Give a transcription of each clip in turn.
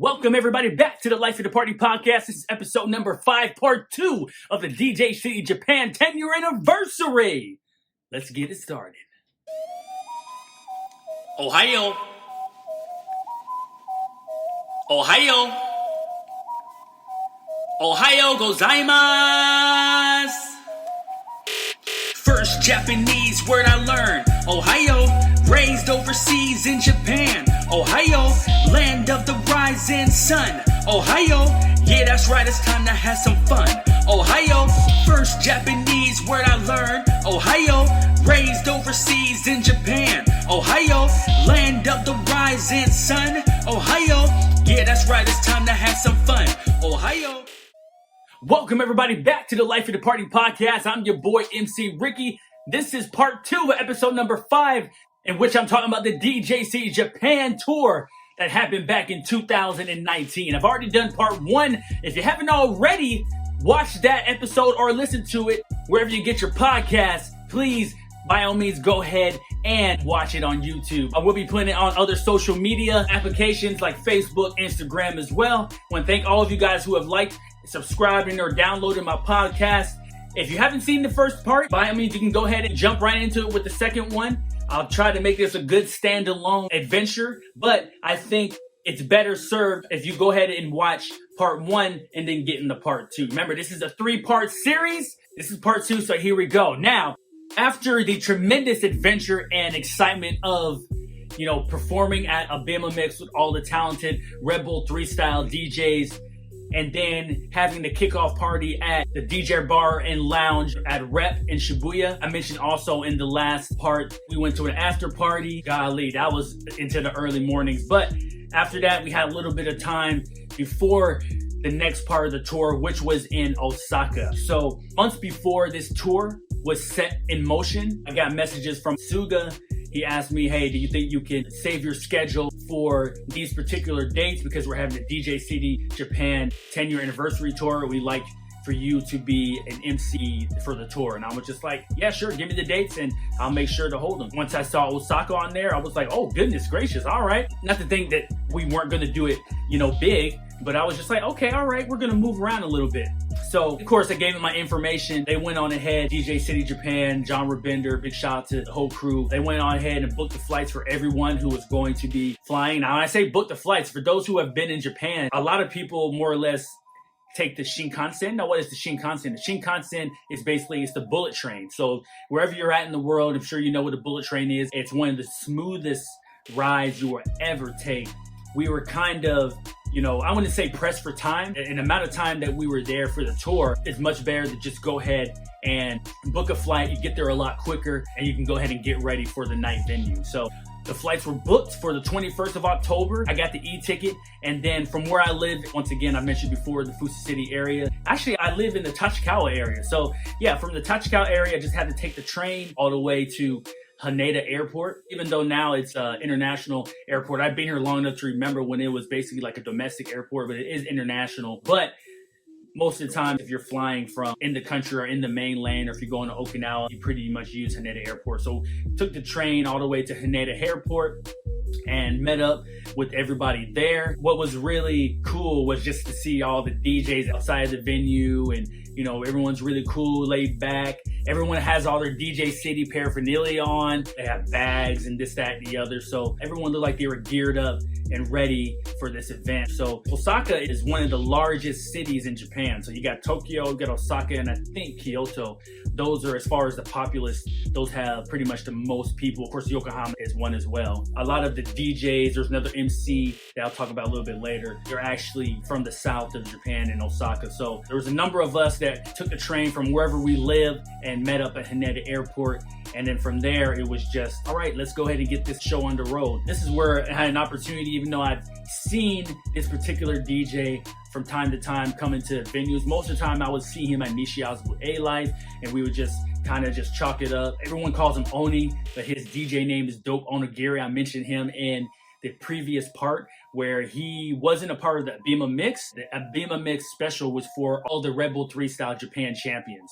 Welcome everybody back to the Life of the Party podcast. This is episode number 5, part 2 of the DJ City Japan 10-year anniversary. Let's get it started. Ohio. Ohio. Ohio gozaimasu. First Japanese word I learned. Ohio, raised overseas in Japan. Ohio, land of the rising sun. Ohio, yeah, that's right, it's time to have some fun. Ohio, first Japanese word I learned. Ohio, raised overseas in Japan. Ohio, land of the rising sun. Ohio, yeah, that's right, it's time to have some fun. Ohio. Welcome everybody back to the Life of the Party podcast. I'm your boy MC Ricky. This is part 2 of episode number 5, in which I'm talking about the DJC Japan tour that happened back in 2019. I've already done part 1. If you haven't already watched that episode or listened to it wherever you get your podcasts, please, by all means, go ahead and watch it on YouTube. I will be putting it on other social media applications like Facebook, Instagram as well. I want to thank all of you guys who have liked, subscribing, or downloading my podcast. If you haven't seen the first part, by all means, you can go ahead and jump right into it with the second one. I'll try to make this a good standalone adventure, but I think it's better served if you go ahead and watch part 1 and then get into part 2. Remember, this is a 3-part series. This is part 2, so here we go. Now, after the tremendous adventure and excitement of, performing at Abema Mix with all the talented Red Bull 3 style DJs, and then having the kickoff party at the DJ Bar and Lounge at Rep in Shibuya. I mentioned also in the last part, we went to an after party. Golly, that was into the early mornings. But after that, we had a little bit of time before the next part of the tour, which was in Osaka. So months before this tour was set in motion, I got messages from Suga. He asked me, hey, do you think you can save your schedule for these particular dates? Because we're having the DJ City Japan 10-year anniversary tour. We'd like for you to be an MC for the tour. And I was just like, yeah, sure, give me the dates and I'll make sure to hold them. Once I saw Osaka on there, I was like, oh, goodness gracious, all right. Not to think that we weren't going to do it, big, but I was just like, okay, all right, we're going to move around a little bit. So, of course, I gave them my information. They went on ahead, DJ City Japan, John Rabender, big shout out to the whole crew. They went on ahead and booked the flights for everyone who was going to be flying. Now, when I say book the flights, for those who have been in Japan, a lot of people more or less take the Shinkansen. Now, what is the Shinkansen? The Shinkansen is basically, it's the bullet train. So wherever you're at in the world, I'm sure you know what a bullet train is. It's one of the smoothest rides you will ever take. We were kind of, I wouldn't say pressed for time. An amount of time that we were there for the tour, it's much better to just go ahead and book a flight. You get there a lot quicker and you can go ahead and get ready for the night venue. So the flights were booked for the 21st of October. I got the e-ticket. And then from where I live, once again, I mentioned before, the Fusa City area. Actually, I live in the Tachikawa area. So yeah, from the Tachikawa area, I just had to take the train all the way to Haneda Airport, even though now it's an international airport. I've been here long enough to remember when it was basically like a domestic airport, but it is international. But most of the time, if you're flying from in the country or in the mainland, or if you're going to Okinawa, you pretty much use Haneda Airport. So took the train all the way to Haneda Airport and met up with everybody there. What was really cool was just to see all the DJs outside of the venue, and everyone's really cool, laid back. Everyone has all their DJ City paraphernalia on. They have bags and this, that, and the other. So everyone looked like they were geared up and ready for this event. So Osaka is one of the largest cities in Japan. So you got Tokyo, you got Osaka, and I think Kyoto. Those are, as far as the populace, those have pretty much the most people. Of course, Yokohama is one as well. A lot of the DJs, there's another MC that I'll talk about a little bit later. They're actually from the south of Japan in Osaka. So there was a number of us that took the train from wherever we live and met up at Haneda Airport. And then from there, it was just, all right, let's go ahead and get this show on the road. This is where I had an opportunity, even though I'd seen this particular DJ from time to time coming to venues. Most of the time, I would see him at Nishiya's with A-Life, and we would just kind of just chalk it up. Everyone calls him Oni, but his DJ name is Dope Onigiri. I mentioned him in the previous part where he wasn't a part of the Abema Mix. The Abema Mix special was for all the Red Bull 3 style Japan champions.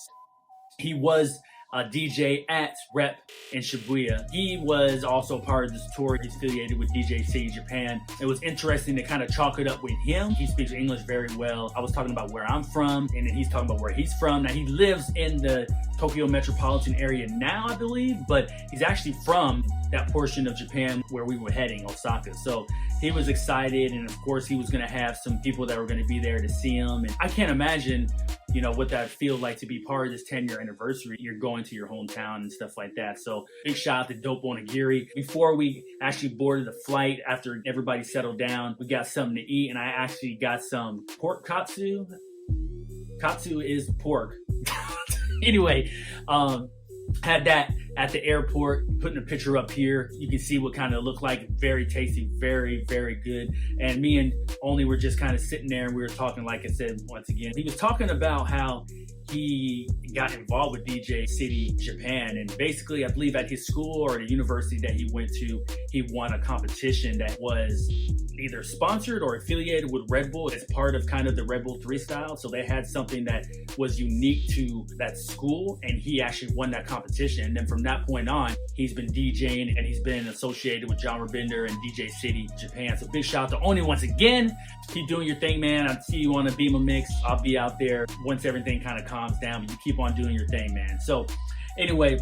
He was a DJ at Rep in Shibuya. He was also part of this tour. He's affiliated with DJ City Japan. It was interesting to kind of chalk it up with him. He speaks English very well. I was talking about where I'm from, and then he's talking about where he's from. Now, he lives in the Tokyo metropolitan area now, I believe, but he's actually from that portion of Japan where we were heading, Osaka. So he was excited, and of course he was going to have some people that were going to be there to see him. And I can't imagine, you know, what that feels like to be part of this 10-year anniversary. You're going to your hometown and stuff like that. So big shout out to Dope Onigiri. Before we actually boarded the flight, after everybody settled down, we got something to eat, and I actually got some pork katsu. Katsu is pork. Anyway, had that at the airport, putting a picture up here. You can see what kind of looked like. Very tasty, very, very good. And me and Only were just kind of sitting there, and we were talking, like I said, once again. He was talking about how he got involved with DJ City Japan, and basically I believe at his school or the university that he went to, he won a competition that was either sponsored or affiliated with Red Bull as part of kind of the Red Bull 3 style. So they had something that was unique to that school, and he actually won that competition. And then from that point on, he's been DJing, and he's been associated with John Rabinder and DJ City Japan. So big shout out to Oni once again. Keep doing your thing, man. I'll see you on the Beamer Mix. I'll be out there once everything kind of calms down, but you keep on doing your thing, man. So anyway,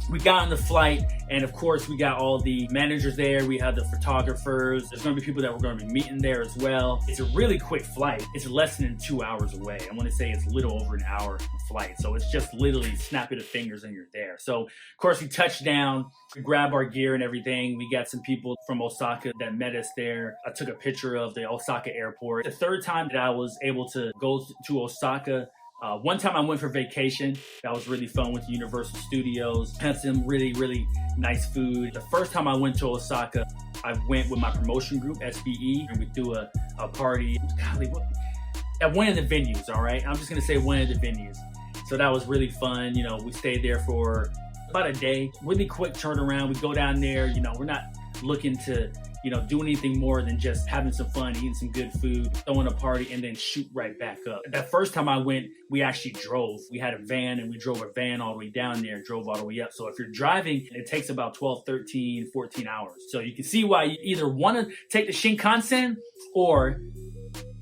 we got on the flight, and of course we got all the managers there. We had the photographers. There's going to be people that we're going to be meeting there as well. It's a really quick flight. It's less than 2 hours away. I want to say it's a little over an hour flight. So it's just literally snap of the fingers and you're there. So of course we touched down, we grabbed our gear and everything. We got some people from Osaka that met us there. I took a picture of the Osaka airport. The third time that I was able to go to Osaka. One time I went for vacation. That was really fun with Universal Studios. Had some really, really nice food. The first time I went to Osaka, I went with my promotion group, SBE, and we threw a party. Golly, at one of the venues, all right? I'm just going to say one of the venues. So that was really fun. You know, we stayed there for about a day. Really quick turnaround. We go down there. You know, we're not looking to, you know, do anything more than just having some fun, eating some good food, throwing a party, and then shoot right back up. That first time I went, we actually drove. We had a van, and we drove a van all the way down there and drove all the way up. So if you're driving, it takes about 12, 13, 14 hours. So you can see why you either want to take the Shinkansen or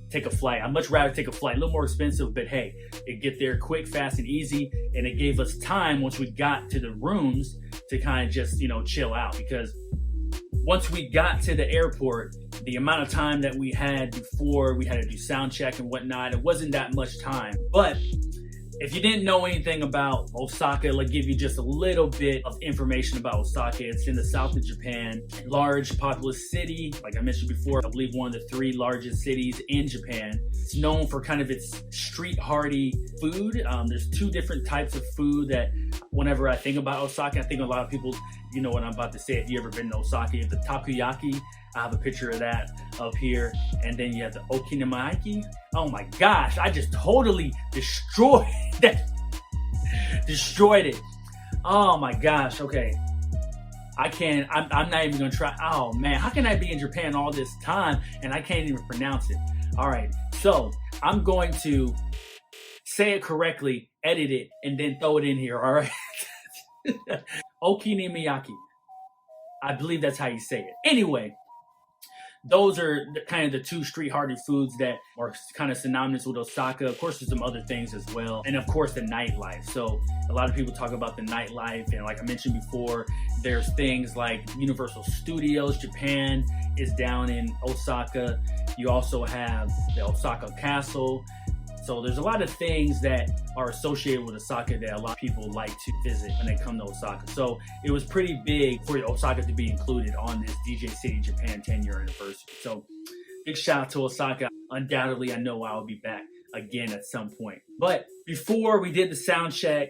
take a flight. I'd much rather take a flight. A little more expensive, but hey, it get there quick, fast, and easy. And it gave us time once we got to the rooms to kind of just, you know, chill out, because once we got to the airport, the amount of time that we had before we had to do sound check and whatnot, it wasn't that much time. But if you didn't know anything about Osaka, I'll give you just a little bit of information about Osaka. It's in the south of Japan, large, populous city. Like I mentioned before, I believe one of the 3 largest cities in Japan. It's known for kind of its street hearty food. There's 2 different types of food that whenever I think about Osaka, I think a lot of people, you know what I'm about to say. If you ever been to Osaka, you have the takoyaki. I have a picture of that up here. And then you have the okonomiyaki. Oh my gosh, I just totally destroyed that. Destroyed it. Oh my gosh, okay. I'm not even gonna try. Oh man, how can I be in Japan all this time and I can't even pronounce it? All right, so I'm going to say it correctly, edit it, and then throw it in here, all right? Okonomiyaki. I believe that's how you say it. Anyway, those are kind of the 2 street hearty foods that are kind of synonymous with Osaka. Of course, there's some other things as well. And of course, the nightlife. So a lot of people talk about the nightlife. And like I mentioned before, there's things like Universal Studios Japan is down in Osaka. You also have the Osaka Castle. So there's a lot of things that are associated with Osaka that a lot of people like to visit when they come to Osaka. So it was pretty big for Osaka to be included on this DJ City Japan 10-year anniversary. So big shout out to Osaka. Undoubtedly, I know I'll be back again at some point. But before we did the sound check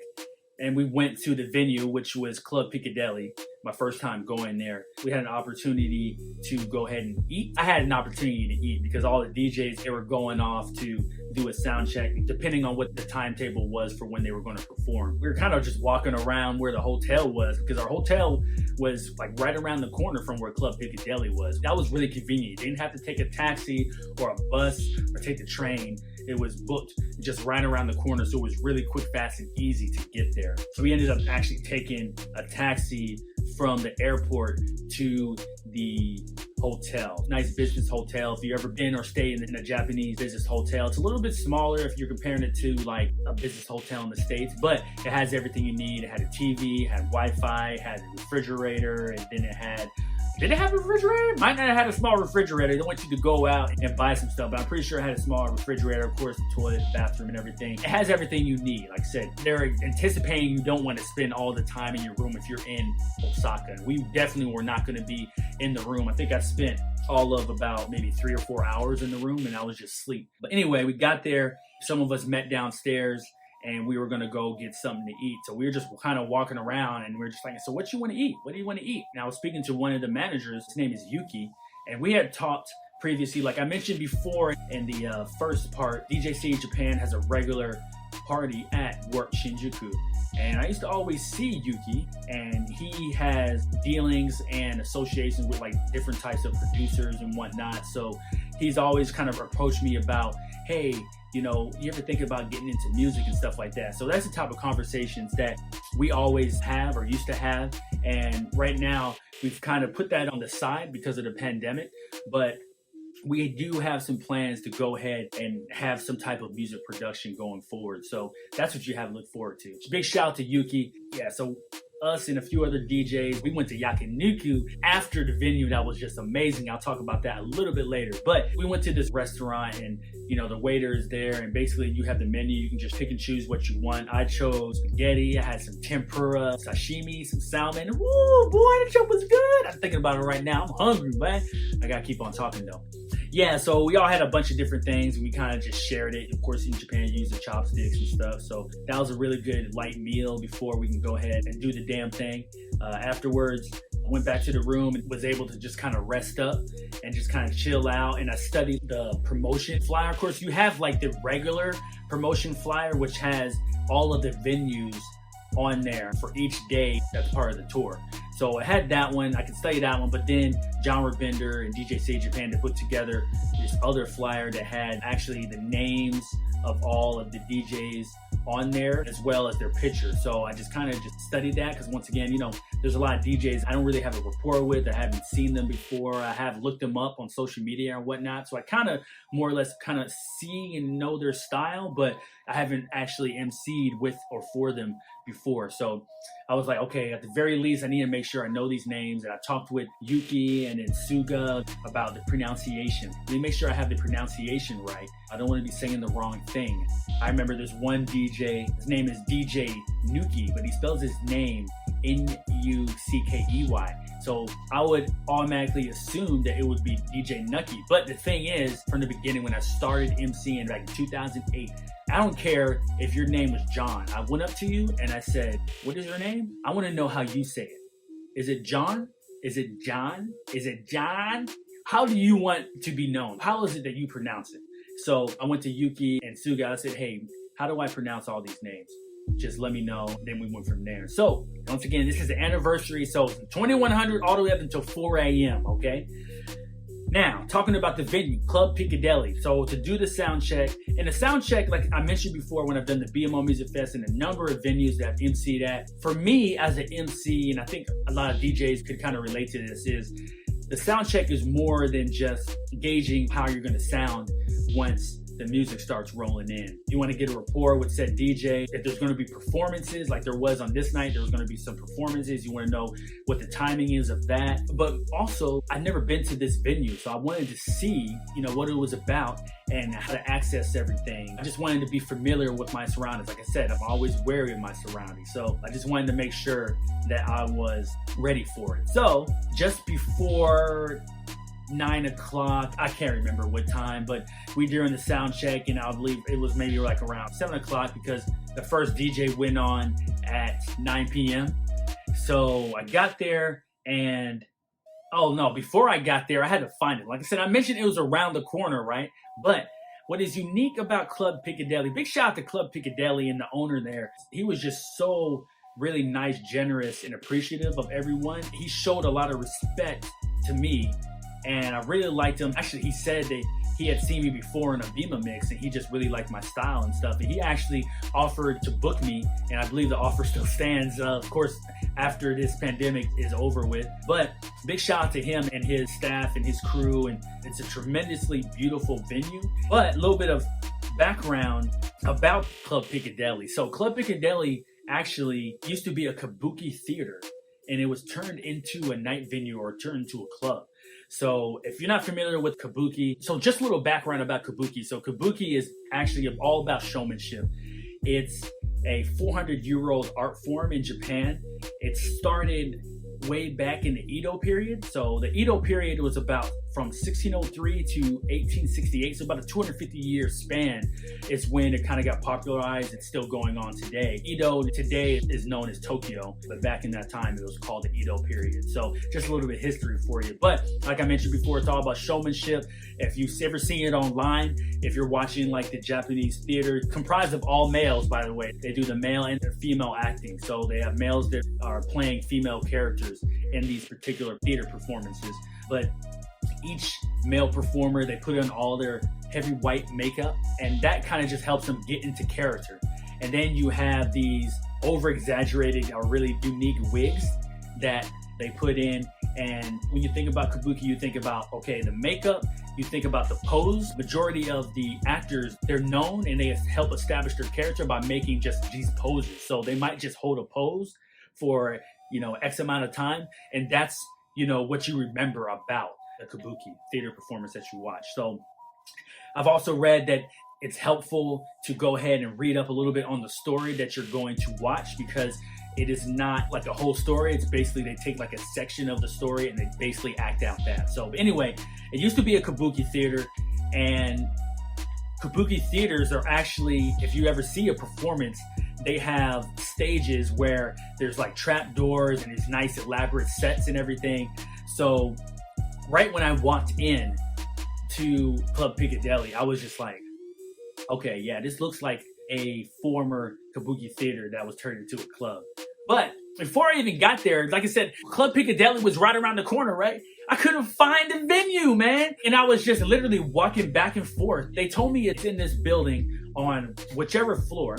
and we went to the venue, which was Club Piccadilly, my first time going there. We had an opportunity to go ahead and eat. I had an opportunity to eat because all the DJs, they were going off to do a sound check depending on what the timetable was for when they were going to perform. We were kind of just walking around where the hotel was because our hotel was like right around the corner from where Club Piccadilly was. That was really convenient. You didn't have to take a taxi or a bus or take the train. It was booked just right around the corner, so it was really quick, fast, and easy to get there. So we ended up actually taking a taxi from the airport to the hotel. Nice business hotel. If you've ever been or stayed in a Japanese business hotel, it's a little bit smaller if you're comparing it to like a business hotel in the States, but it has everything you need. It had a TV, it had Wi-Fi, it had a refrigerator, and then it had did it have a refrigerator? Might not have had a small refrigerator. They want you to go out and buy some stuff, but I'm pretty sure it had a small refrigerator, of course, the toilet, bathroom, and everything. It has everything you need. Like I said, they're anticipating you don't want to spend all the time in your room if you're in Osaka. We definitely were not going to be in the room. I think I spent all of about maybe 3 or 4 hours in the room, and I was just asleep. But anyway, we got there. Some of us met downstairs, and we were going to go get something to eat. So we were just kind of walking around, and we were just like, so what you want to eat? What do you want to eat? And I was speaking to one of the managers. His name is Yuki. And we had talked previously, like I mentioned before in the first part, DJC Japan has a regular party at Work Shinjuku. And I used to always see Yuki, and he has dealings and associations with like different types of producers and whatnot. So he's always kind of approached me about, hey, you know, you ever think about getting into music and stuff like that? So that's the type of conversations that we always have or used to have. And right now we've kind of put that on the side because of the pandemic, but we do have some plans to go ahead and have some type of music production going forward. So that's what you have to look forward to. Big shout out to Yuki. Yeah, so us and a few other DJs, we went to Yakiniku after the venue. That was just amazing. I'll talk about that a little bit later. But we went to this restaurant, and you know, the waiter is there, and basically you have the menu. You can just pick and choose what you want. I chose spaghetti. I had some tempura, sashimi, some salmon. Woo, boy, the trip was good. I'm thinking about it right now. I'm hungry, man. I gotta keep on talking though. Yeah, so we all had a bunch of different things, and we kind of just shared it. Of course, in Japan, you use the chopsticks and stuff. So that was a really good light meal before we can go ahead and do the damn thing. Afterwards, I went back to the room and was able to just kind of rest up and just kind of chill out. And I studied the promotion flyer. Of course, you have like the regular promotion flyer, which has all of the venues on there for each day that's part of the tour. So I had that one, I could study that one, but then Genre Bender and DJ Say Japan to put together this other flyer that had actually the names of all of the DJs on there as well as their pictures. So I just kind of just studied that because once again, you know, there's a lot of DJs I don't really have a rapport with. I haven't seen them before. I have looked them up on social media and whatnot. So I kind of more or less kind of see and know their style, but I haven't actually emceed with or for them before. So I was like, okay, at the very least, I need to make sure I know these names. And I talked with Yuki and then Suga about the pronunciation. Let me make sure I have the pronunciation right. I don't want to be saying the wrong thing. I remember there's one DJ, his name is DJ Nuki, but he spells his name Nuckey. So I would automatically assume that it would be DJ Nucky. But the thing is, from the beginning, when I started MCing back in 2008, I don't care if your name was John. I went up to you and I said, what is your name? I want to know how you say it. Is it John? Is it John? Is it John? How do you want to be known? How is it that you pronounce it? So I went to Yuki and Suga. I said, hey, how do I pronounce all these names? Just let me know. Then we went from there. So once again, this is the anniversary. So 2100 all the way up until 4 a.m. Okay. Now, talking about the venue, Club Piccadilly. So to do the sound check, and the sound check, like I mentioned before when I've done the BMO Music Fest and a number of venues that I've MC'd at, for me as an MC, and I think a lot of DJs could kind of relate to this, is the sound check is more than just gauging how you're going to sound once the music starts rolling in. You want to get a rapport with said DJ. If there's going to be performances, like there was on this night, there was going to be some performances. You want to know what the timing is of that. But also, I've never been to this venue, so I wanted to see, you know, what it was about and how to access everything. I just wanted to be familiar with my surroundings. Like I said, I'm always wary of my surroundings. So I just wanted to make sure that I was ready for it. So just before 9 o'clock, I can't remember what time, but we during the sound check, and I believe it was maybe like around 7 o'clock because the first DJ went on at 9 p.m. So I got there and, oh no, before I got there, I had to find it. Like I said, I mentioned it was around the corner, right? But what is unique about Club Piccadilly, big shout out to Club Piccadilly and the owner there. He was just so really nice, generous, and appreciative of everyone. He showed a lot of respect to me, and I really liked him. Actually, he said that he had seen me before in a Bima mix, and he just really liked my style and stuff. And he actually offered to book me, and I believe the offer still stands, of course, after this pandemic is over with. But big shout out to him and his staff and his crew, and it's a tremendously beautiful venue. But a little bit of background about Club Piccadilly. So Club Piccadilly actually used to be a Kabuki theater, and it was turned into a night venue or turned into a club. So if you're not familiar with Kabuki, so just a little background about Kabuki. So Kabuki is actually all about showmanship. It's a 400-year-old art form in Japan. It started way back in the Edo period. So the Edo period was about from 1603 to 1868, so about a 250-year span is when it kind of got popularized. It's still going on today. Edo today is known as Tokyo, but back in that time it was called the Edo period. So just a little bit of history for you. But like I mentioned before, it's all about showmanship. If you've ever seen it online, if you're watching like the Japanese theater, comprised of all males, by the way, they do the male and the female acting. So they have males that are playing female characters in these particular theater performances. But each male performer, they put on all their heavy white makeup, and that kind of just helps them get into character. And then you have these over-exaggerated or really unique wigs that they put in. And when you think about Kabuki, you think about, okay, the makeup, you think about the pose. Majority of the actors, they're known and they help establish their character by making just these poses. So they might just hold a pose for, X amount of time, and that's, what you remember about the Kabuki theater performance that you watch. So I've also read that it's helpful to go ahead and read up a little bit on the story that you're going to watch, because it is not like a whole story. It's basically they take like a section of the story and they basically act out that. So anyway, it used to be a Kabuki theater, and Kabuki theaters are actually, if you ever see a performance, they have stages where there's like trap doors and these nice elaborate sets and everything. So right when I walked in to Club Piccadilly, I was just like, okay, yeah, this looks like a former Kabuki theater that was turned into a club. But before I even got there, like I said, Club Piccadilly was right around the corner, right? I couldn't find the venue, man. And I was just literally walking back and forth. They told me it's in this building on whichever floor,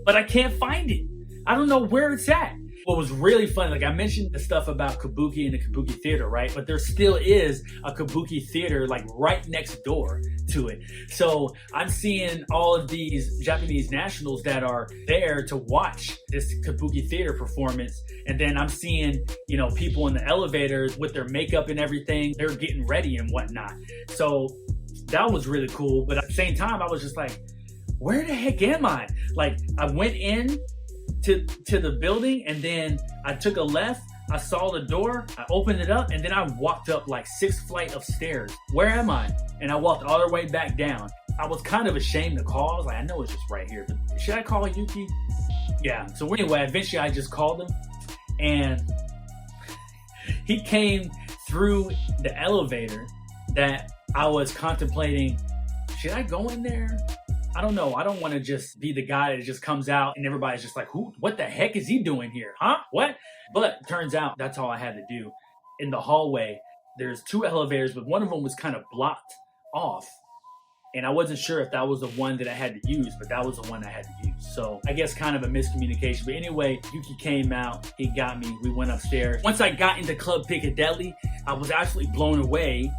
but I can't find it. I don't know where it's at. What was really fun, like I mentioned the stuff about Kabuki and the Kabuki Theater, right? But there still is a Kabuki Theater like right next door to it. So I'm seeing all of these Japanese nationals that are there to watch this Kabuki Theater performance. And then I'm seeing, people in the elevators with their makeup and everything. They're getting ready and whatnot. So that was really cool. But at the same time, I was just like, where the heck am I? Like I went in to the building, and then I took a left. I saw the door, I opened it up, and then I walked up like 6 flights of stairs. Where am I? And I walked all the way back down. I was kind of ashamed to call. I was like, I know it's just right here, but should I call Yuki? Yeah. So anyway, eventually I just called him, and he came through the elevator that I was contemplating. Should I go in there? I don't know. I don't want to just be the guy that just comes out and everybody's just like, what the heck is he doing here? Huh? What? But turns out that's all I had to do. In the hallway, there's 2 elevators, but one of them was kind of blocked off. And I wasn't sure if that was the one that I had to use, but that was the one I had to use. So I guess kind of a miscommunication. But anyway, Yuki came out, he got me, we went upstairs. Once I got into Club Piccadilly, I was absolutely blown away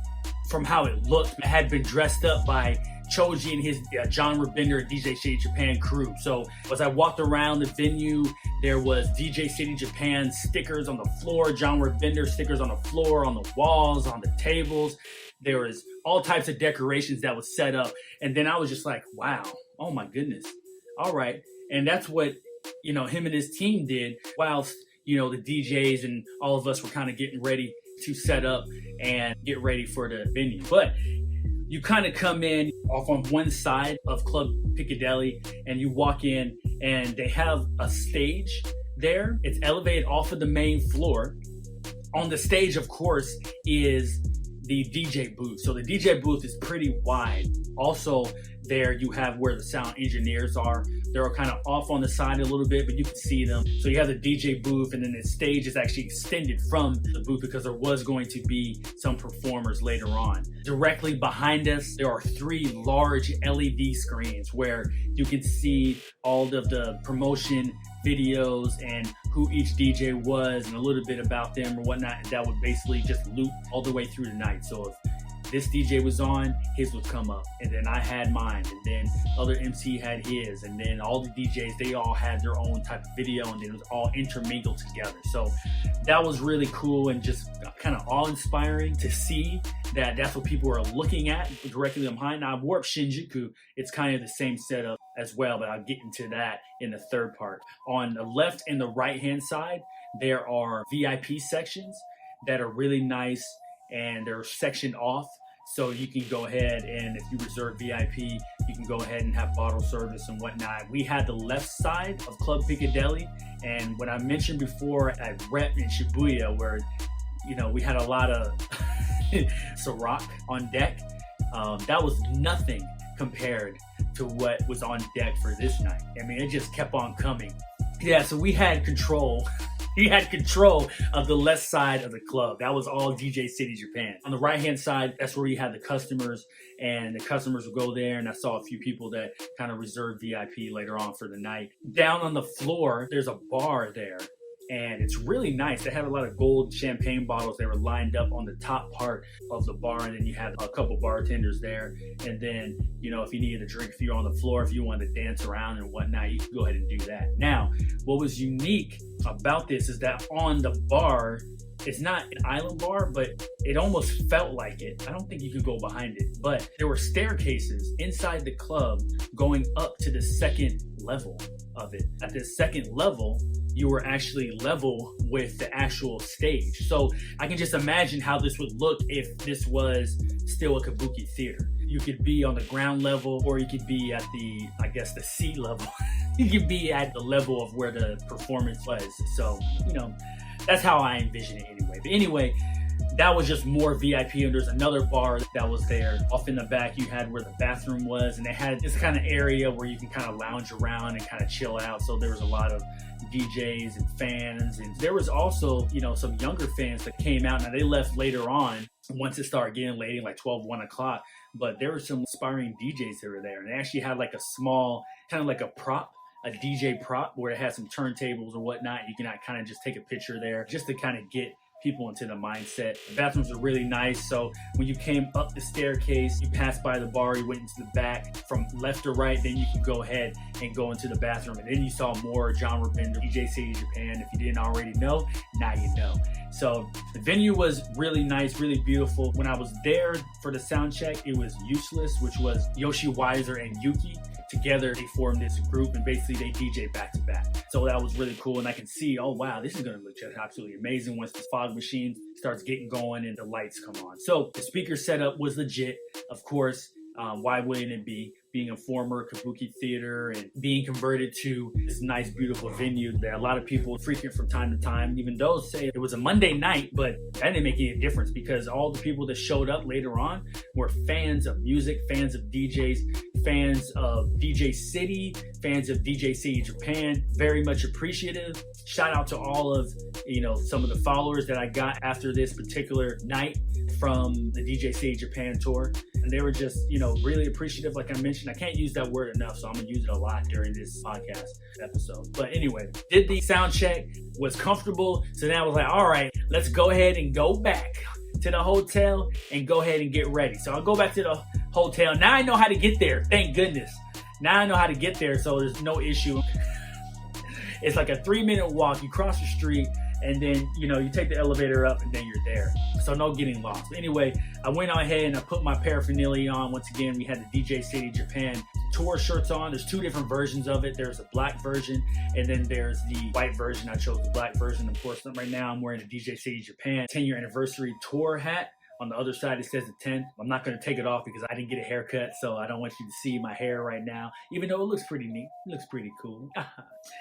from how it looked. I had been dressed up by Choji and his John Rabinder and DJ City Japan crew. So as I walked around the venue, there was DJ City Japan stickers on the floor, John Rabinder stickers on the floor, on the walls, on the tables. There was all types of decorations that was set up. And then I was just like, wow, oh my goodness. All right. And that's what, him and his team did whilst, the DJs and all of us were kind of getting ready to set up and get ready for the venue. But you kind of come in off on one side of Club Piccadilly and you walk in, and they have a stage there. It's elevated off of the main floor. On the stage, of course, is the DJ booth. So the DJ booth is pretty wide. Also, there you have where the sound engineers are. They're kind of off on the side a little bit, but you can see them. So you have the DJ booth, and then the stage is actually extended from the booth because there was going to be some performers later on. Directly behind us, there are 3 large LED screens where you can see all of the promotion videos and who each DJ was and a little bit about them or whatnot. And that would basically just loop all the way through the night. So if this DJ was on, his would come up, and then I had mine, and then other MC had his, and then all the DJs, they all had their own type of video, and it was all intermingled together. So that was really cool and just kind of awe-inspiring to see that that's what people are looking at directly behind. Now, Warp Shinjuku, it's kind of the same setup as well, but I'll get into that in the third part. On the left and the right-hand side, there are VIP sections that are really nice, and they're sectioned off. So you can go ahead, and if you reserve VIP, you can go ahead and have bottle service and whatnot. We had the left side of Club Piccadilly, and what I mentioned before at Rep in Shibuya, where, you know, we had a lot of Ciroc on deck, that was nothing compared to what was on deck for this night. I mean, it just kept on coming. Yeah, so we had control. He had control of the left side of the club. That was all DJ City Japan. On the right-hand side, that's where you had the customers, and the customers would go there, and I saw a few people that kind of reserved VIP later on for the night. Down on the floor, there's a bar there, and it's really nice. They had a lot of gold champagne bottles. They were lined up on the top part of the bar, and then you had a couple bartenders there. And then, you know, if you needed a drink, if you're on the floor, if you wanted to dance around and whatnot, you could go ahead and do that. Now, what was unique about this is that on the bar, it's not an island bar, but it almost felt like it. I don't think you could go behind it, but there were staircases inside the club going up to the second level of it. At the second level, you were actually level with the actual stage. So I can just imagine how this would look if this was still a Kabuki Theatre. You could be on the ground level, or you could be at the, I guess, the sea level. You could be at the level of where the performance was. So, you know, that's how I envision it anyway. But anyway, that was just more VIP, and there's another bar that was there. Off in the back, you had where the bathroom was, and they had this kind of area where you can kind of lounge around and kind of chill out. So there was a lot of DJs and fans, and there was also, you know, some younger fans that came out. Now, they left later on once it started getting late, like 12, 1 o'clock, but there were some aspiring DJs that were there, and they actually had like a small, kind of like a prop, a DJ prop, where it had some turntables or whatnot. You can kind of just take a picture there just to kind of get people into the mindset. The bathrooms are really nice. So when you came up the staircase, you passed by the bar, you went into the back from left to right, then you could go ahead and go into the bathroom. And then you saw more genre bender, DJ City Japan. If you didn't already know, now you know. So the venue was really nice, really beautiful. When I was there for the sound check, it was Useless, which was Yoshi Weiser and Yuki. Together, they formed this group, and basically they DJ back to back. So that was really cool, and I can see, oh wow, this is gonna look just absolutely amazing once the fog machine starts getting going and the lights come on. So the speaker setup was legit, of course. Why wouldn't it be? Being a former Kabuki Theater and being converted to this nice, beautiful venue that a lot of people frequent from time to time. Even those say it was a Monday night, but that didn't make any difference because all the people that showed up later on were fans of music, fans of DJs, fans of DJ City, fans of DJ City Japan. Very much appreciative. Shout out to all of, you know, some of the followers that I got after this particular night from the DJ City Japan tour. And they were just, you know, really appreciative. Like I mentioned, I can't use that word enough, so I'm gonna use it a lot during this podcast episode. But anyway, did the sound check, was comfortable. So now I was like, all right, let's go ahead and go back to the hotel and go ahead and get ready. So I'll go back to the hotel. Now I know how to get there. Thank goodness. Now I know how to get there, so there's no issue. It's like a 3-minute walk. You cross the street, and then, you know, you take the elevator up, and then you're there. So no getting lost. But anyway, I went ahead and I put my paraphernalia on. Once again, we had the DJ City Japan tour shirts on. There's 2 different versions of it. There's a black version, and then there's the white version. I chose the black version. Of course, right now I'm wearing the DJ City Japan 10-year anniversary tour hat On the other side, it says the 10th. I'm not going to take it off because I didn't get a haircut, so I don't want you to see my hair right now, even though it looks pretty neat. It looks pretty cool.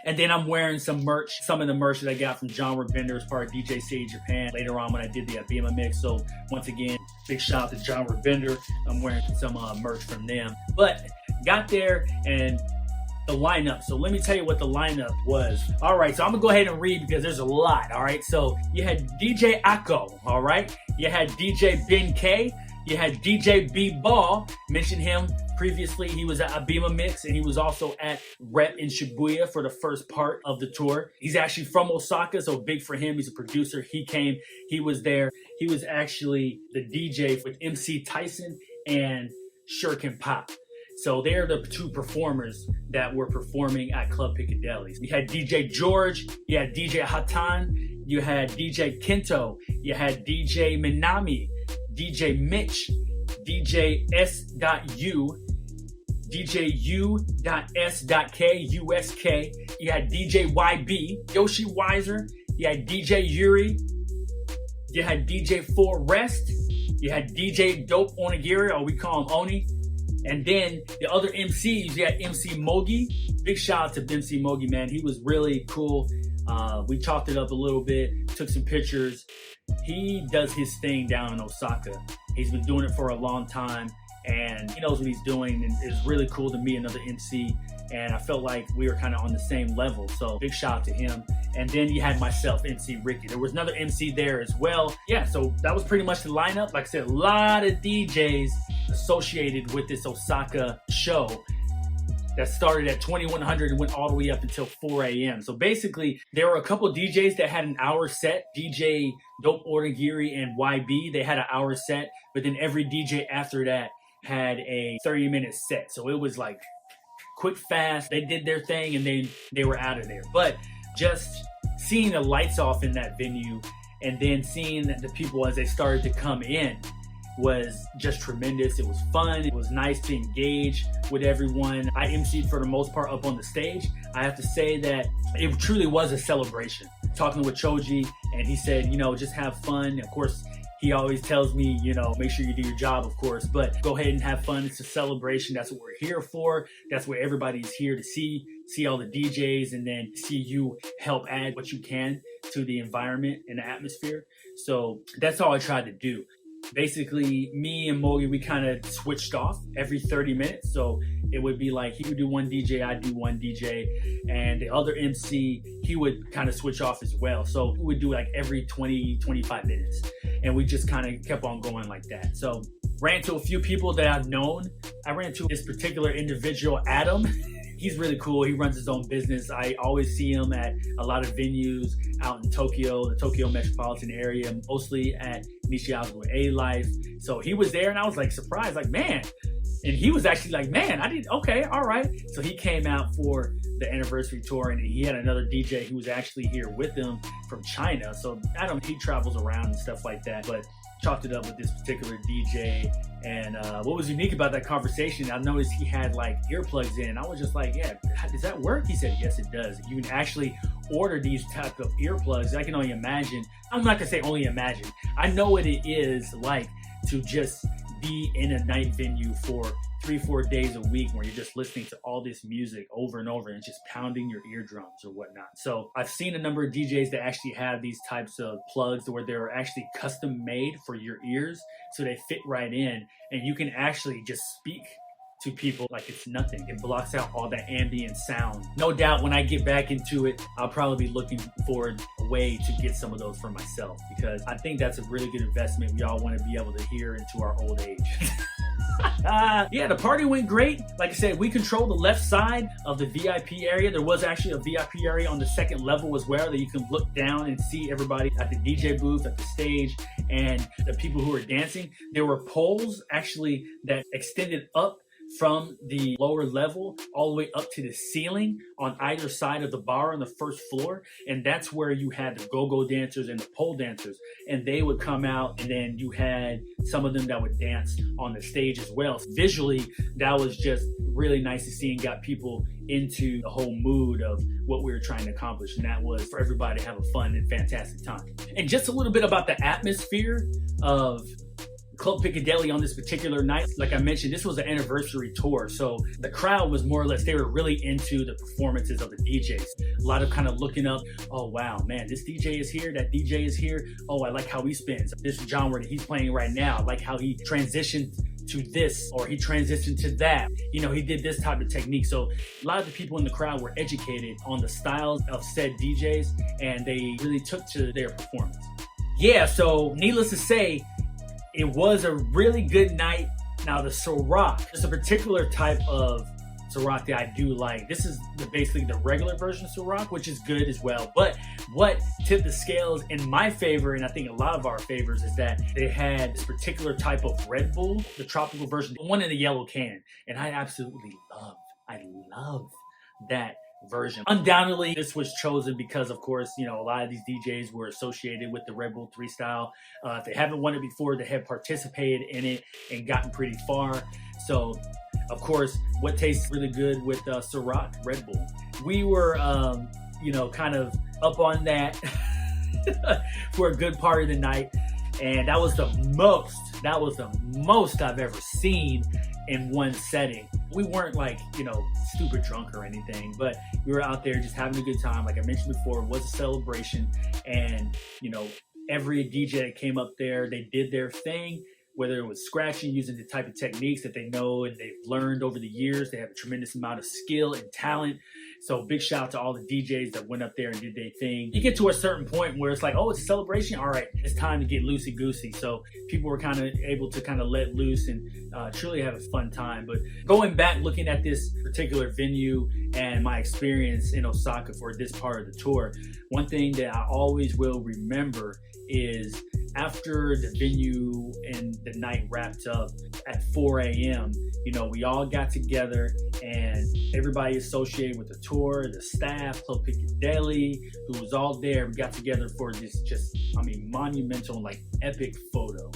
And then I'm wearing some merch, some of the merch that I got from Genre Vendor as part of DJ City Japan later on when I did the Abima mix. So once again, big shout out to Genre Vendor. I'm wearing some merch from them. But got there and the lineup. So let me tell you what the lineup was. All right, so I'm gonna go ahead and read because there's a lot. All right, so you had DJ Akko. All right, you had DJ Ben K. You had DJ B Ball. Mentioned him previously. He was at Abima Mix and he was also at Rep in Shibuya for the first part of the tour. He's actually from Osaka, so big for him. He's a producer. He came. He was there. He was actually the DJ with MC Tyson and Shuriken Pop. So they're the two performers that were performing at Club Piccadilly. You had DJ George, you had DJ Hatan, you had DJ Kento, you had DJ Minami, DJ Mitch, DJ S.U, DJ U.S.K, USK, you had DJ YB, Yoshi Weiser, you had DJ Yuri, you had DJ Forrest, you had DJ Dope Onigiri, or we call him Oni. And then the other MCs, you had MC Mogi. Big shout out to MC Mogi, man. He was really cool. We chopped it up a little bit, took some pictures. He does his thing down in Osaka. He's been doing it for a long time and he knows what he's doing, and it's really cool to meet another MC. And I felt like we were kind of on the same level. So big shout out to him. And then you had myself, MC Ricky. There was another MC there as well. Yeah, so that was pretty much the lineup. Like I said, a lot of DJs associated with this Osaka show that started at 2100 and went all the way up until 4 a.m. So basically, there were a couple DJs that had an hour set. DJ Dope Onigiri and YB, they had an hour set. But then every DJ after that had a 30-minute set. So it was like quick, fast. They did their thing and then they were out of there. But just seeing the lights off in that venue and then seeing the people as they started to come in was just tremendous. It was fun. It was nice to engage with everyone. I emceed for the most part up on the stage. I have to say that it truly was a celebration. Talking with Choji, and he said, just have fun. Of course, he always tells me, make sure you do your job, of course, but go ahead and have fun. It's a celebration. That's what we're here for. That's what everybody's here to see all the DJs and then see you help add what you can to the environment and the atmosphere. So that's all I tried to do. Basically, me and Mogi, we kind of switched off every 30 minutes. So it would be like he would do one DJ, I'd do one DJ, and the other MC, he would kind of switch off as well. So we would do like every 20, 25 minutes. And we just kind of kept on going like that. So ran into a few people that I've known. I ran into this particular individual, Adam. He's really cool. He runs his own business. I always see him at a lot of venues out in Tokyo, the Tokyo metropolitan area, mostly at Nishiazu A Life. So he was there and I was like surprised, like, man. And he was actually like, man, okay, all right. So he came out for the anniversary tour and he had another DJ who was actually here with him from China. So Adam, he travels around and stuff like that, but chalked it up with this particular DJ. And what was unique about that conversation, I noticed he had like earplugs in. I was just like, yeah, does that work? He said, yes, it does. You can actually order these type of earplugs. I can only imagine. I'm not gonna say only imagine. I know what it is like to just be in a night venue for 3-4 days a week where you're just listening to all this music over and over and just pounding your eardrums or whatnot. So I've seen a number of DJs that actually have these types of plugs where they're actually custom made for your ears, so they fit right in and you can actually just speak to people like it's nothing. It blocks out all that ambient sound. No doubt when I get back into it, I'll probably be looking for a way to get some of those for myself, because I think that's a really good investment we all want to be able to hear into our old age. Yeah, the party went great. Like I said, we controlled the left side of the VIP area. There was actually a VIP area on the second level as well that you can look down and see everybody at the DJ booth, at the stage, and the people who were dancing. There were poles actually that extended up from the lower level all the way up to the ceiling on either side of the bar on the first floor, and that's where you had the go-go dancers and the pole dancers, and they would come out, and then you had some of them that would dance on the stage as well. Visually, that was just really nice to see and got people into the whole mood of what we were trying to accomplish, and that was for everybody to have a fun and fantastic time. And just a little bit about the atmosphere of Club Piccadilly on this particular night. Like I mentioned, this was an anniversary tour, so the crowd was more or less, they were really into the performances of the DJs. A lot of kind of looking up, oh wow, man, this DJ is here, that DJ is here. Oh, I like how he spins. This genre that he's playing right now, I like how he transitioned to this, or he transitioned to that. You know, he did this type of technique. So a lot of the people in the crowd were educated on the styles of said DJs, and they really took to their performance. Yeah, so needless to say, it was a really good night. Now the Ciroc, there's a particular type of Ciroc that I do like. This is basically the regular version of Ciroc, which is good as well. But what tipped the scales in my favor, and I think a lot of our favors, is that they had this particular type of Red Bull, the tropical version, the one in the yellow can. And I absolutely love that version. Undoubtedly, this was chosen because, of course, you know, a lot of these DJs were associated with the Red Bull 3 style. If they haven't won it before, they have participated in it and gotten pretty far. So, of course, what tastes really good with Ciroc? Red Bull. We were, you know, kind of up on that for a good part of the night. And that was the most I've ever seen in one setting. We weren't like, you know, stupid drunk or anything, but we were out there just having a good time. Like I mentioned before, it was a celebration, and, you know, every DJ that came up there, they did their thing, whether it was scratching, using the type of techniques that they know and they've learned over the years. They have a tremendous amount of skill and talent. So big shout out to all the DJs that went up there and did their thing. You get to a certain point where it's like, oh, it's a celebration. All right, it's time to get loosey-goosey. So people were kind of able to kind of let loose and truly have a fun time. But going back, looking at this particular venue and my experience in Osaka for this part of the tour, one thing that I always will remember is after the venue and the night wrapped up at 4 a.m., you know, we all got together, and everybody associated with the tour, the staff, Club Piccadilly, who was all there. We got together for this monumental, like, epic photo.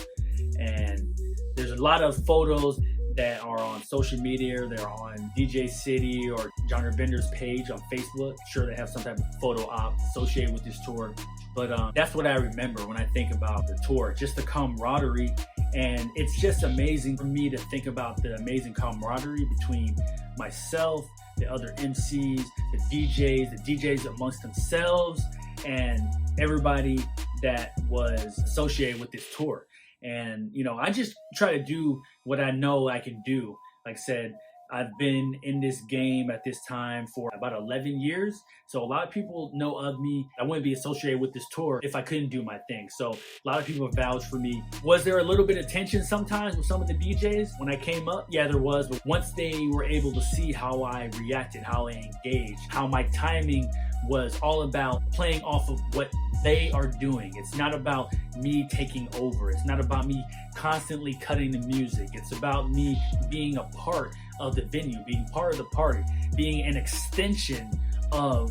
And there's a lot of photos that are on social media. They're on DJ City or Genre Bender's page on Facebook. Sure, they have some type of photo op associated with this tour. But that's what I remember when I think about the tour, just the camaraderie. And it's just amazing for me to think about the amazing camaraderie between myself, the other MCs, the DJs amongst themselves, and everybody that was associated with this tour. And, you know, I just try to do what I know I can do. Like I said, I've been in this game at this time for about 11 years. So a lot of people know of me. I wouldn't be associated with this tour if I couldn't do my thing. So a lot of people have vouched for me. Was there a little bit of tension sometimes with some of the DJs when I came up? Yeah, there was. But once they were able to see how I reacted, how I engaged, how my timing was all about playing off of what they are doing. It's not about me taking over. It's not about me constantly cutting the music. It's about me being a part of the venue, being part of the party, being an extension of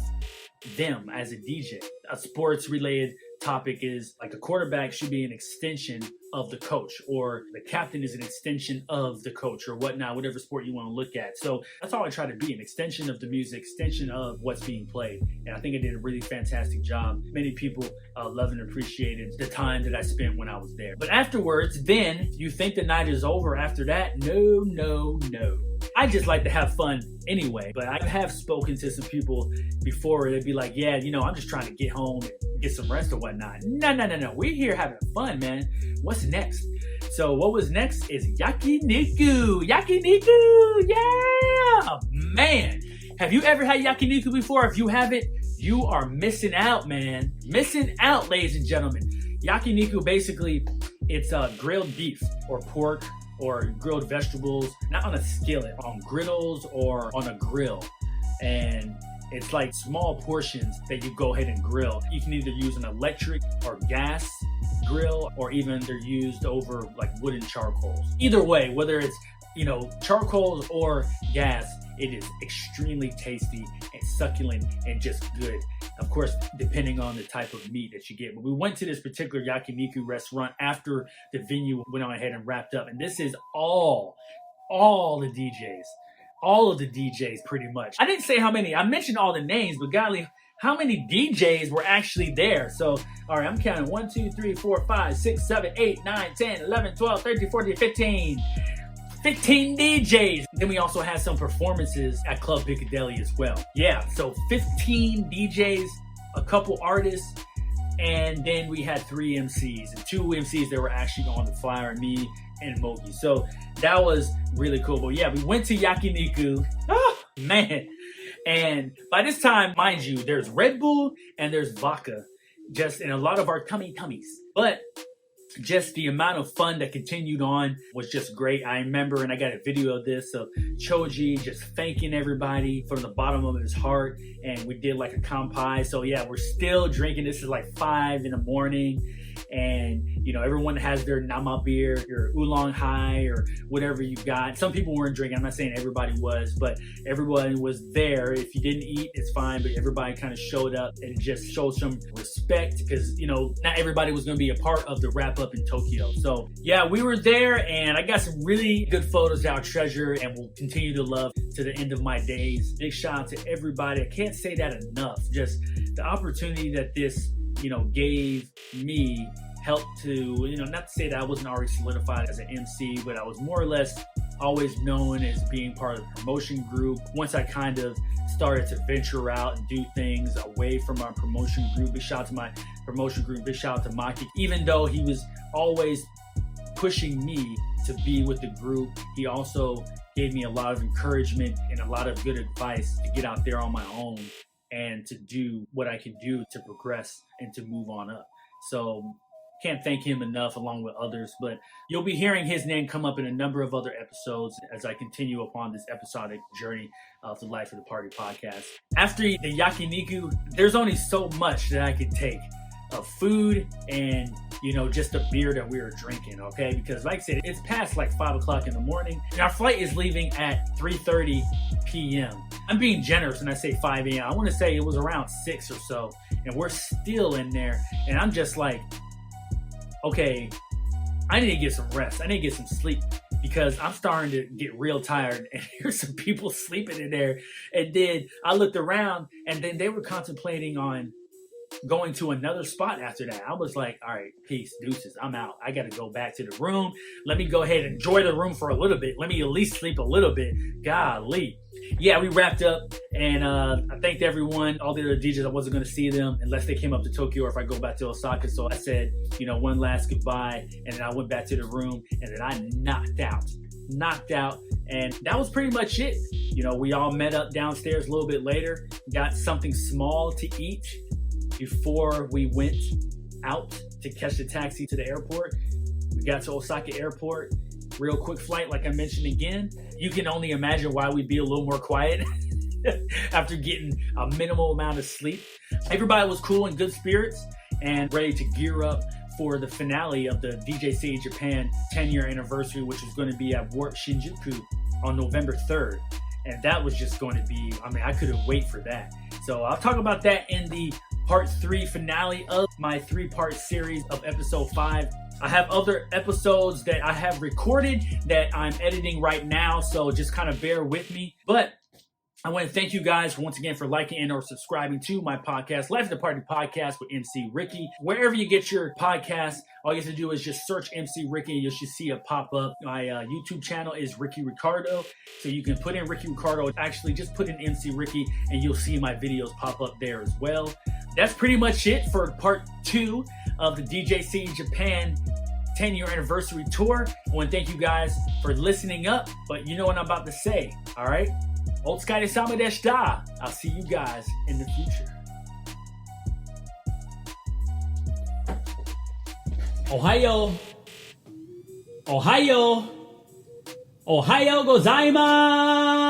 them as a DJ. A sports related topic is like a quarterback should be an extension of the coach, or the captain is an extension of the coach, or whatnot, whatever sport you want to look at. So that's all I try to be, an extension of the music, extension of what's being played. And I think I did a really fantastic job. Many people loved and appreciated the time that I spent when I was there. But afterwards, then you think the night is over after that? No, no, no. I just like to have fun anyway, but I have spoken to some people before. They'd be like, yeah, you know, I'm just trying to get home and get some rest or whatnot. No. We're here having fun, man. What's next? So what was next is Yakiniku. Yakiniku, yeah! Man, have you ever had Yakiniku before? If you haven't, you are missing out, man. Missing out, ladies and gentlemen. Yakiniku, basically, it's grilled beef or pork or grilled vegetables, not on a skillet, on griddles or on a grill. And it's like small portions that you go ahead and grill. You can either use an electric or gas grill, or even they're used over like wooden charcoals. Either way, whether it's, you know, charcoals or gas, it is extremely tasty and succulent and just good. Of course, depending on the type of meat that you get. But we went to this particular Yakiniku restaurant after the venue went on ahead and wrapped up. And this is all the DJs. All of the DJs, pretty much. I didn't say how many. I mentioned all the names, but golly, how many DJs were actually there. So, all right, I'm counting 1, 2, 3, 4, 5, 6, 7, 8, 9, 10, 11, 12, 13, 14, 15. 15 DJs. Then we also had some performances at Club Piccadilly as well. Yeah, so 15 DJs, a couple artists, and then we had 3 MCs and 2 MCs that were actually on the flyer, me and Mogi. So that was really cool. But yeah, we went to Yakiniku. Oh, man. And by this time, mind you, there's Red Bull and there's vodka, just in a lot of our tummies. But just the amount of fun that continued on was just great. I remember, and I got a video of this, of Choji just thanking everybody from the bottom of his heart, and we did like a kanpai. So yeah, we're still drinking. This is like 5 in the morning, and you know, everyone has their nama beer, your oolong hai, or whatever you got. Some people weren't drinking. I'm not saying everybody was, but everyone was there. If you didn't eat, it's fine, but everybody kind of showed up and just showed some respect, because you know, not everybody was going to be a part of the wrap up in Tokyo. So yeah, we were there, and I got some really good photos that I'll treasure and will continue to love to the end of my days. Big shout out to everybody. I can't say that enough. Just the opportunity that this, you know, gave me helped to, you know, not to say that I wasn't already solidified as an MC, but I was more or less always known as being part of the promotion group. Once I kind of started to venture out and do things away from my promotion group, big shout out to my promotion group, big shout out to Maki. Even though he was always pushing me to be with the group, he also gave me a lot of encouragement and a lot of good advice to get out there on my own and to do what I can do to progress and to move on up. So can't thank him enough, along with others, but you'll be hearing his name come up in a number of other episodes as I continue upon this episodic journey of the Life of the Party podcast. After the Yakiniku, there's only so much that I could take of food and, you know, just the beer that we were drinking, okay? Because like I said, it's past like 5 o'clock in the morning, and our flight is leaving at 3:30 p.m. I'm being generous when I say 5 a.m. I want to say it was around 6 or so, and we're still in there, and I'm just like, okay, I need to get some rest. I need to get some sleep, because I'm starting to get real tired, and there's some people sleeping in there. And then I looked around, and then they were contemplating on going to another spot after that. I was like, all right, peace, deuces, I'm out. I got to go back to the room. Let me go ahead and enjoy the room for a little bit. Let me at least sleep a little bit. Golly. Yeah, we wrapped up, and I thanked everyone, all the other DJs. I wasn't going to see them unless they came up to Tokyo or if I go back to Osaka. So I said, you know, one last goodbye, and then I went back to the room, and then I knocked out, and that was pretty much it. You know, we all met up downstairs a little bit later, got something small to eat before we went out to catch the taxi to the airport. We got to Osaka airport, real quick flight, like I mentioned again. You can only imagine why we'd be a little more quiet after getting a minimal amount of sleep. Everybody was cool and good spirits and ready to gear up for the finale of the DJC Japan 10-year anniversary, which is going to be at Warp Shinjuku on November 3rd. And that was just going to be, I mean, I couldn't wait for that. So I'll talk about that in the part 3 finale of my 3-part series of episode 5. I have other episodes that I have recorded that I'm editing right now, so just kind of bear with me. But I want to thank you guys once again for liking and or subscribing to my podcast, Life of the Party Podcast with MC Ricky. Wherever you get your podcast, all you have to do is just search MC Ricky and you should see it pop up. My YouTube channel is Ricky Ricardo, so you can put in Ricky Ricardo. Actually, just put in MC Ricky and you'll see my videos pop up there as well. That's pretty much it for part 2 of the DJC Japan 10-year anniversary tour. I want to thank you guys for listening up, but you know what I'm about to say, all right? Otsukai sama deshita. I'll see you guys in the future. Ohayo. Ohayo. Ohayo gozaimasu.